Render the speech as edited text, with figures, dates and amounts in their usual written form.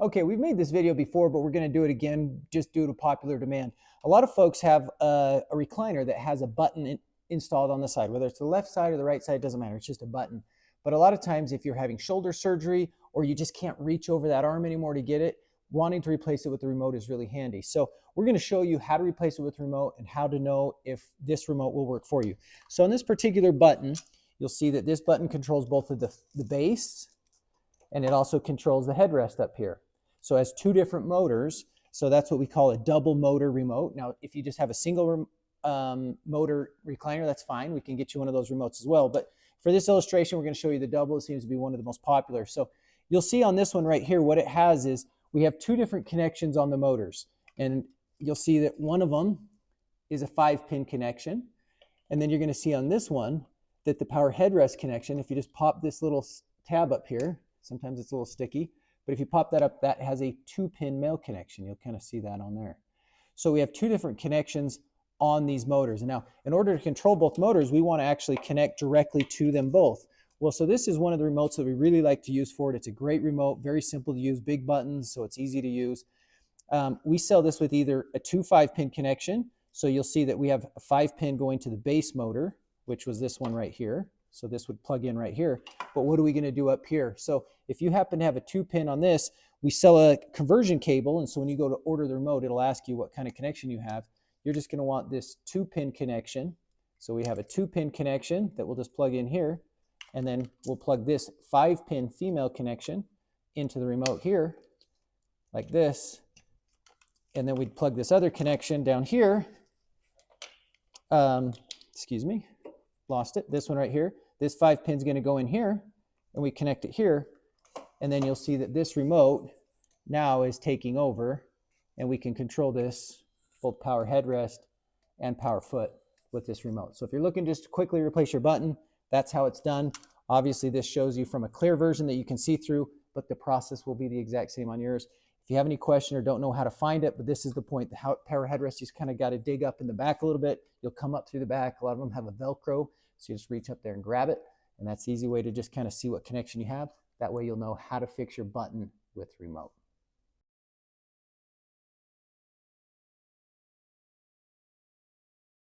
Okay, we've made this video before, but we're going to do it again just due to popular demand. A lot of folks have a recliner that has a button installed on the side, whether it's the left side or the right side, doesn't matter. It's just a button. But a lot of times if you're having shoulder surgery or you just can't reach over that arm anymore to get it, wanting to replace it with the remote is really handy. So we're going to show you how to replace it with the remote and how to know if this remote will work for you. So on this particular button, you'll see that this button controls both of the base, and it also controls the headrest up here. So it has two different motors. So that's what we call a double motor remote. Now, if you just have a single motor recliner, that's fine. We can get you one of those remotes as well. But for this illustration, we're going to show you the double. It seems to be one of the most popular. So you'll see on this one right here, what it has is we have two different connections on the motors. And you'll see that one of them is a 5-pin connection. And then you're going to see on this one that the power headrest connection, if you just pop this little tab up here, sometimes it's a little sticky, but if you pop that up, that has a 2-pin male connection. You'll kind of see that on there. So we have two different connections on these motors. And now, in order to control both motors, we want to actually connect directly to them both. Well, so this is one of the remotes that we really like to use for it. It's a great remote, very simple to use, big buttons, so it's easy to use. We sell this with either a 2 5-pin connection. So you'll see that we have a 5-pin going to the base motor, which was this one right here. So this would plug in right here. But what are we going to do up here? So if you happen to have a 2-pin on this, we sell a conversion cable. And so when you go to order the remote, it'll ask you what kind of connection you have. You're just going to want this 2-pin connection. So we have a 2-pin connection that we'll just plug in here. And then we'll plug this 5-pin female connection into the remote here, like this. And then we'd plug this other connection down here. Excuse me. Lost it. This one right here. This 5-pin is going to go in here, and we connect it here. And then you'll see that this remote now is taking over, and we can control this, both power headrest and power foot, with this remote. So if you're looking just to quickly replace your button, that's how it's done. Obviously, this shows you from a clear version that you can see through, but the process will be the exact same on yours. If you have any question or don't know how to find it, but this is the point, the power headrest, you just kind of got to dig up in the back a little bit. You'll come up through the back. A lot of them have a Velcro, so you just reach up there and grab it. And that's the easy way to just kind of see what connection you have. That way you'll know how to fix your button with remote.